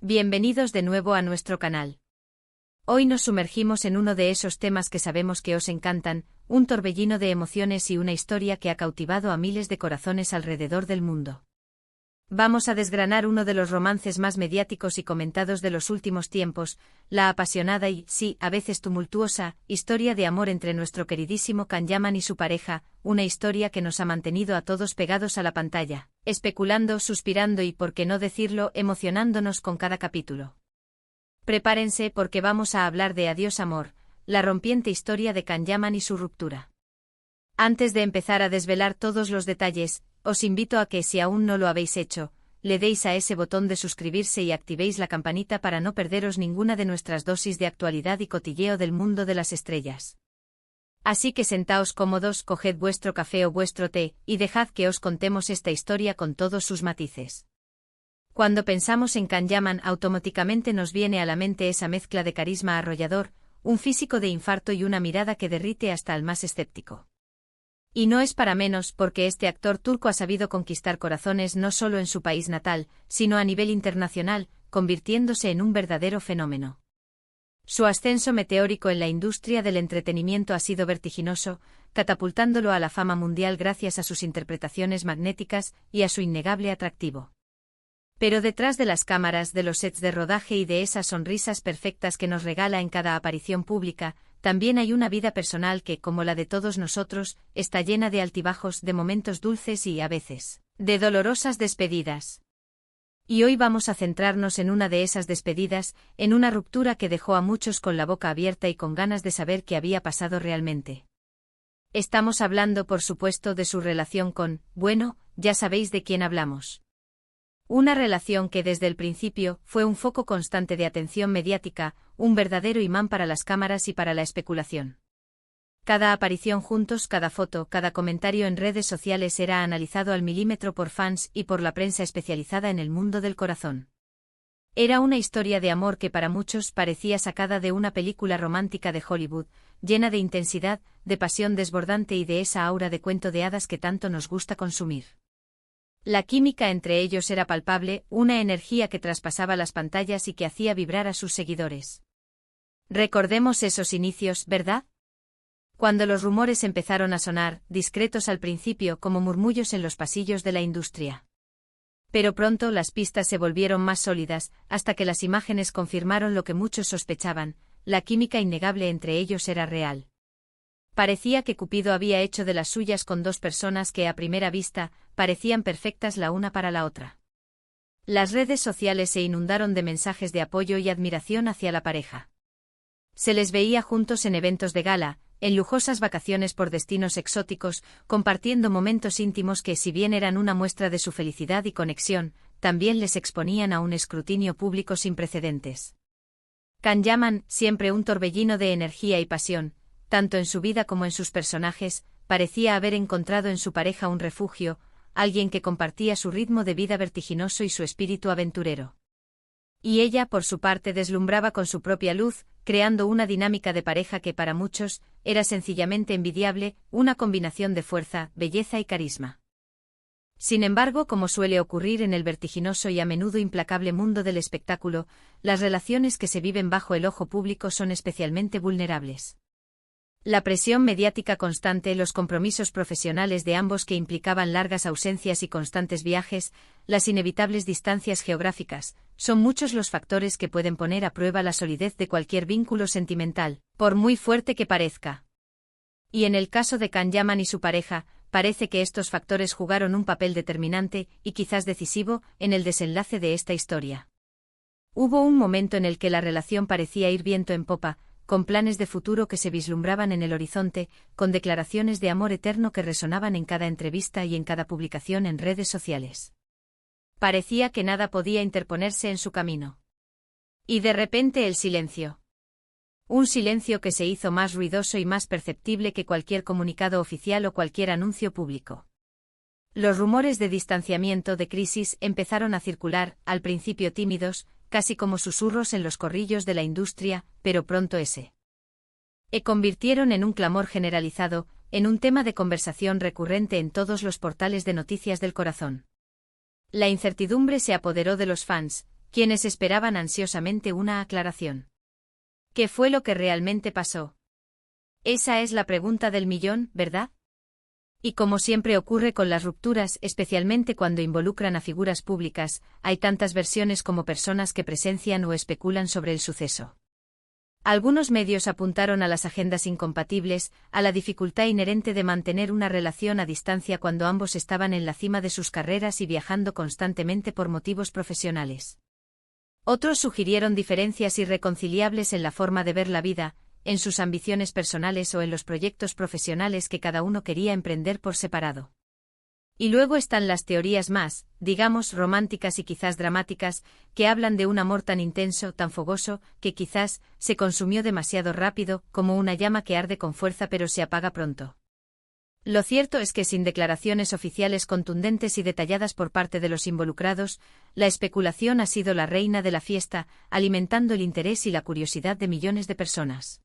Bienvenidos de nuevo a nuestro canal. Hoy nos sumergimos en uno de esos temas que sabemos que os encantan, un torbellino de emociones y una historia que ha cautivado a miles de corazones alrededor del mundo. Vamos a desgranar uno de los romances más mediáticos y comentados de los últimos tiempos, la apasionada y, sí, a veces tumultuosa, historia de amor entre nuestro queridísimo Can Yaman y su pareja, una historia que nos ha mantenido a todos pegados a la pantalla, especulando, suspirando y, por qué no decirlo, emocionándonos con cada capítulo. Prepárense porque vamos a hablar de Adiós Amor, la rompiente historia de Can Yaman y su ruptura. Antes de empezar a desvelar todos los detalles, os invito a que, si aún no lo habéis hecho, le deis a ese botón de suscribirse y activéis la campanita para no perderos ninguna de nuestras dosis de actualidad y cotilleo del mundo de las estrellas. Así que sentaos cómodos, coged vuestro café o vuestro té, y dejad que os contemos esta historia con todos sus matices. Cuando pensamos en Can Yaman, automáticamente nos viene a la mente esa mezcla de carisma arrollador, un físico de infarto y una mirada que derrite hasta al más escéptico. Y no es para menos porque este actor turco ha sabido conquistar corazones no solo en su país natal, sino a nivel internacional, convirtiéndose en un verdadero fenómeno. Su ascenso meteórico en la industria del entretenimiento ha sido vertiginoso, catapultándolo a la fama mundial gracias a sus interpretaciones magnéticas y a su innegable atractivo. Pero detrás de las cámaras, de los sets de rodaje y de esas sonrisas perfectas que nos regala en cada aparición pública, también hay una vida personal que, como la de todos nosotros, está llena de altibajos, de momentos dulces y, a veces, de dolorosas despedidas. Y hoy vamos a centrarnos en una de esas despedidas, en una ruptura que dejó a muchos con la boca abierta y con ganas de saber qué había pasado realmente. Estamos hablando, por supuesto, de su relación con, bueno, ya sabéis de quién hablamos. Una relación que desde el principio fue un foco constante de atención mediática, un verdadero imán para las cámaras y para la especulación. Cada aparición juntos, cada foto, cada comentario en redes sociales era analizado al milímetro por fans y por la prensa especializada en el mundo del corazón. Era una historia de amor que para muchos parecía sacada de una película romántica de Hollywood, llena de intensidad, de pasión desbordante y de esa aura de cuento de hadas que tanto nos gusta consumir. La química entre ellos era palpable, una energía que traspasaba las pantallas y que hacía vibrar a sus seguidores. Recordemos esos inicios, ¿verdad? Cuando los rumores empezaron a sonar, discretos al principio como murmullos en los pasillos de la industria. Pero pronto las pistas se volvieron más sólidas, hasta que las imágenes confirmaron lo que muchos sospechaban, la química innegable entre ellos era real. Parecía que Cupido había hecho de las suyas con dos personas que a primera vista parecían perfectas la una para la otra. Las redes sociales se inundaron de mensajes de apoyo y admiración hacia la pareja. Se les veía juntos en eventos de gala, en lujosas vacaciones por destinos exóticos, compartiendo momentos íntimos que, si bien eran una muestra de su felicidad y conexión, también les exponían a un escrutinio público sin precedentes. Can Yaman, siempre un torbellino de energía y pasión, tanto en su vida como en sus personajes, parecía haber encontrado en su pareja un refugio, alguien que compartía su ritmo de vida vertiginoso y su espíritu aventurero. Y ella, por su parte, deslumbraba con su propia luz, creando una dinámica de pareja que para muchos era sencillamente envidiable, una combinación de fuerza, belleza y carisma. Sin embargo, como suele ocurrir en el vertiginoso y a menudo implacable mundo del espectáculo, las relaciones que se viven bajo el ojo público son especialmente vulnerables. La presión mediática constante, los compromisos profesionales de ambos que implicaban largas ausencias y constantes viajes, las inevitables distancias geográficas, son muchos los factores que pueden poner a prueba la solidez de cualquier vínculo sentimental, por muy fuerte que parezca. Y en el caso de Can Yaman y su pareja, parece que estos factores jugaron un papel determinante, y quizás decisivo, en el desenlace de esta historia. Hubo un momento en el que la relación parecía ir viento en popa, con planes de futuro que se vislumbraban en el horizonte, con declaraciones de amor eterno que resonaban en cada entrevista y en cada publicación en redes sociales. Parecía que nada podía interponerse en su camino. Y de repente el silencio. Un silencio que se hizo más ruidoso y más perceptible que cualquier comunicado oficial o cualquier anuncio público. Los rumores de distanciamiento, de crisis, empezaron a circular, al principio tímidos, casi como susurros en los corrillos de la industria, pero pronto se convirtieron en un clamor generalizado, en un tema de conversación recurrente en todos los portales de noticias del corazón. La incertidumbre se apoderó de los fans, quienes esperaban ansiosamente una aclaración. ¿Qué fue lo que realmente pasó? Esa es la pregunta del millón, ¿verdad? Y como siempre ocurre con las rupturas, especialmente cuando involucran a figuras públicas, hay tantas versiones como personas que presencian o especulan sobre el suceso. Algunos medios apuntaron a las agendas incompatibles, a la dificultad inherente de mantener una relación a distancia cuando ambos estaban en la cima de sus carreras y viajando constantemente por motivos profesionales. Otros sugirieron diferencias irreconciliables en la forma de ver la vida, en sus ambiciones personales o en los proyectos profesionales que cada uno quería emprender por separado. Y luego están las teorías más, digamos, románticas y quizás dramáticas, que hablan de un amor tan intenso, tan fogoso, que quizás se consumió demasiado rápido, como una llama que arde con fuerza pero se apaga pronto. Lo cierto es que sin declaraciones oficiales contundentes y detalladas por parte de los involucrados, la especulación ha sido la reina de la fiesta, alimentando el interés y la curiosidad de millones de personas.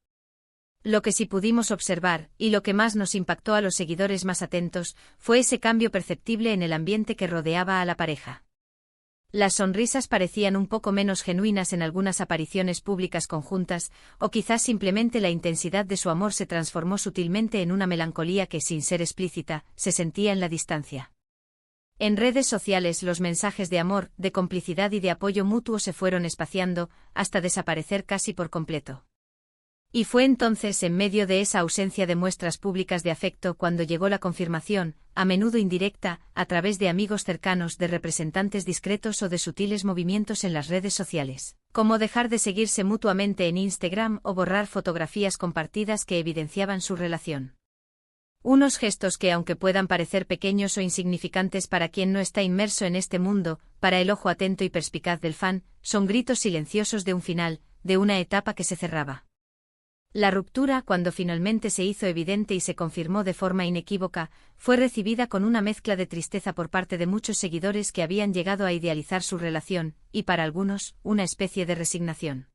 Lo que sí pudimos observar, y lo que más nos impactó a los seguidores más atentos, fue ese cambio perceptible en el ambiente que rodeaba a la pareja. Las sonrisas parecían un poco menos genuinas en algunas apariciones públicas conjuntas, o quizás simplemente la intensidad de su amor se transformó sutilmente en una melancolía que, sin ser explícita, se sentía en la distancia. En redes sociales los mensajes de amor, de complicidad y de apoyo mutuo se fueron espaciando, hasta desaparecer casi por completo. Y fue entonces, en medio de esa ausencia de muestras públicas de afecto, cuando llegó la confirmación, a menudo indirecta, a través de amigos cercanos, de representantes discretos o de sutiles movimientos en las redes sociales, como dejar de seguirse mutuamente en Instagram o borrar fotografías compartidas que evidenciaban su relación. Unos gestos que, aunque puedan parecer pequeños o insignificantes para quien no está inmerso en este mundo, para el ojo atento y perspicaz del fan, son gritos silenciosos de un final, de una etapa que se cerraba. La ruptura, cuando finalmente se hizo evidente y se confirmó de forma inequívoca, fue recibida con una mezcla de tristeza por parte de muchos seguidores que habían llegado a idealizar su relación, y para algunos, una especie de resignación.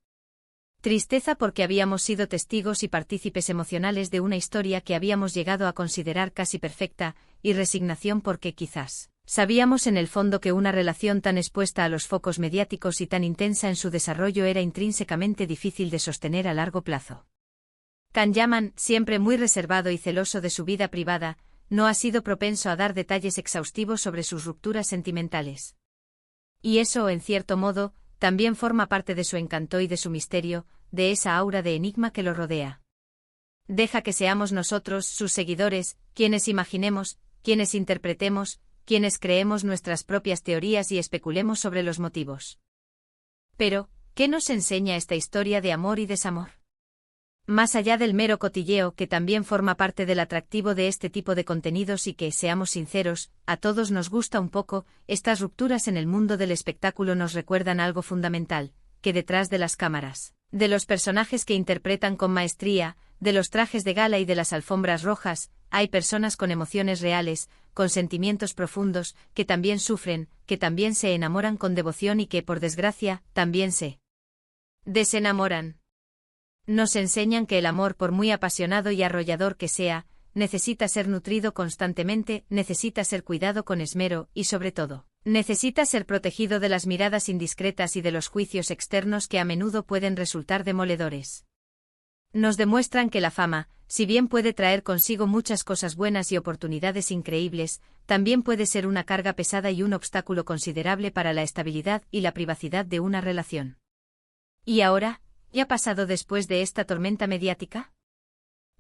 Tristeza porque habíamos sido testigos y partícipes emocionales de una historia que habíamos llegado a considerar casi perfecta, y resignación porque quizás sabíamos en el fondo que una relación tan expuesta a los focos mediáticos y tan intensa en su desarrollo era intrínsecamente difícil de sostener a largo plazo. Can Yaman, siempre muy reservado y celoso de su vida privada, no ha sido propenso a dar detalles exhaustivos sobre sus rupturas sentimentales. Y eso, en cierto modo, también forma parte de su encanto y de su misterio, de esa aura de enigma que lo rodea. Deja que seamos nosotros, sus seguidores, quienes imaginemos, quienes interpretemos, quienes creemos nuestras propias teorías y especulemos sobre los motivos. Pero, ¿qué nos enseña esta historia de amor y desamor? Más allá del mero cotilleo, que también forma parte del atractivo de este tipo de contenidos y que, seamos sinceros, a todos nos gusta un poco, estas rupturas en el mundo del espectáculo nos recuerdan algo fundamental, que detrás de las cámaras, de los personajes que interpretan con maestría, de los trajes de gala y de las alfombras rojas, hay personas con emociones reales, con sentimientos profundos, que también sufren, que también se enamoran con devoción y que, por desgracia, también se desenamoran. Nos enseñan que el amor, por muy apasionado y arrollador que sea, necesita ser nutrido constantemente, necesita ser cuidado con esmero y, sobre todo, necesita ser protegido de las miradas indiscretas y de los juicios externos que a menudo pueden resultar demoledores. Nos demuestran que la fama, si bien puede traer consigo muchas cosas buenas y oportunidades increíbles, también puede ser una carga pesada y un obstáculo considerable para la estabilidad y la privacidad de una relación. ¿Y ahora? ¿Qué ha pasado después de esta tormenta mediática?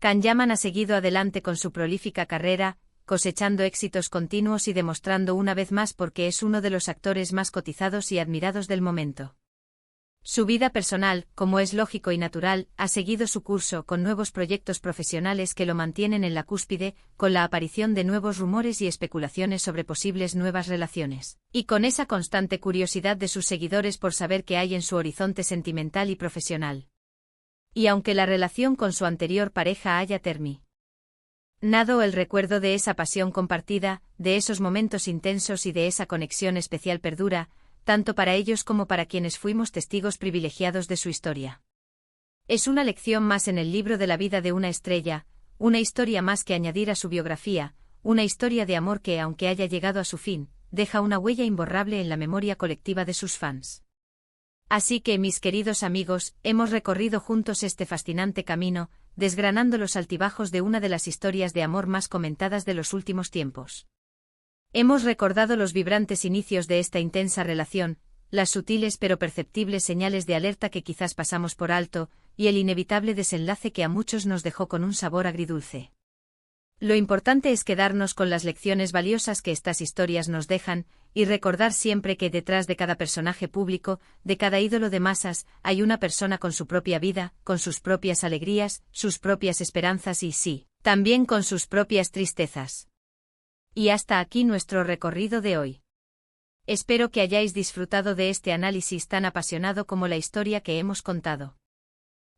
Can Yaman ha seguido adelante con su prolífica carrera, cosechando éxitos continuos y demostrando una vez más por qué es uno de los actores más cotizados y admirados del momento. Su vida personal, como es lógico y natural, ha seguido su curso con nuevos proyectos profesionales que lo mantienen en la cúspide, con la aparición de nuevos rumores y especulaciones sobre posibles nuevas relaciones, y con esa constante curiosidad de sus seguidores por saber qué hay en su horizonte sentimental y profesional. Y aunque la relación con su anterior pareja haya terminado, el recuerdo de esa pasión compartida, de esos momentos intensos y de esa conexión especial perdura, tanto para ellos como para quienes fuimos testigos privilegiados de su historia. Es una lección más en el libro de la vida de una estrella, una historia más que añadir a su biografía, una historia de amor que, aunque haya llegado a su fin, deja una huella imborrable en la memoria colectiva de sus fans. Así que, mis queridos amigos, hemos recorrido juntos este fascinante camino, desgranando los altibajos de una de las historias de amor más comentadas de los últimos tiempos. Hemos recordado los vibrantes inicios de esta intensa relación, las sutiles pero perceptibles señales de alerta que quizás pasamos por alto, y el inevitable desenlace que a muchos nos dejó con un sabor agridulce. Lo importante es quedarnos con las lecciones valiosas que estas historias nos dejan, y recordar siempre que detrás de cada personaje público, de cada ídolo de masas, hay una persona con su propia vida, con sus propias alegrías, sus propias esperanzas y sí, también con sus propias tristezas. Y hasta aquí nuestro recorrido de hoy. Espero que hayáis disfrutado de este análisis tan apasionado como la historia que hemos contado.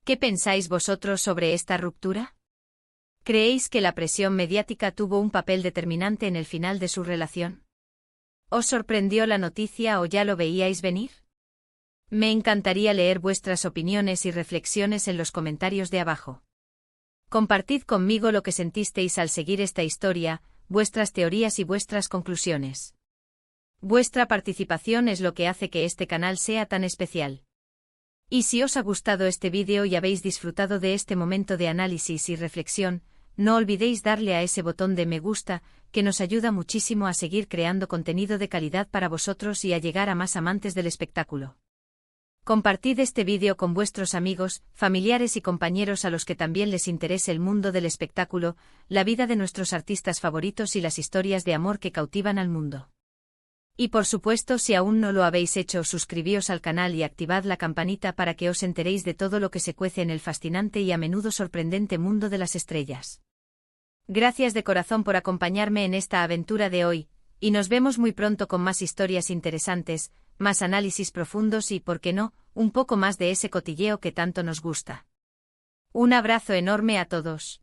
¿Qué pensáis vosotros sobre esta ruptura? ¿Creéis que la presión mediática tuvo un papel determinante en el final de su relación? ¿Os sorprendió la noticia o ya lo veíais venir? Me encantaría leer vuestras opiniones y reflexiones en los comentarios de abajo. Compartid conmigo lo que sentisteis al seguir esta historia, vuestras teorías y vuestras conclusiones. Vuestra participación es lo que hace que este canal sea tan especial. Y si os ha gustado este vídeo y habéis disfrutado de este momento de análisis y reflexión, no olvidéis darle a ese botón de me gusta, que nos ayuda muchísimo a seguir creando contenido de calidad para vosotros y a llegar a más amantes del espectáculo. Compartid este vídeo con vuestros amigos, familiares y compañeros a los que también les interese el mundo del espectáculo, la vida de nuestros artistas favoritos y las historias de amor que cautivan al mundo. Y por supuesto, si aún no lo habéis hecho, suscribíos al canal y activad la campanita para que os enteréis de todo lo que se cuece en el fascinante y a menudo sorprendente mundo de las estrellas. Gracias de corazón por acompañarme en esta aventura de hoy, y nos vemos muy pronto con más historias interesantes, más análisis profundos y, por qué no, un poco más de ese cotilleo que tanto nos gusta. Un abrazo enorme a todos.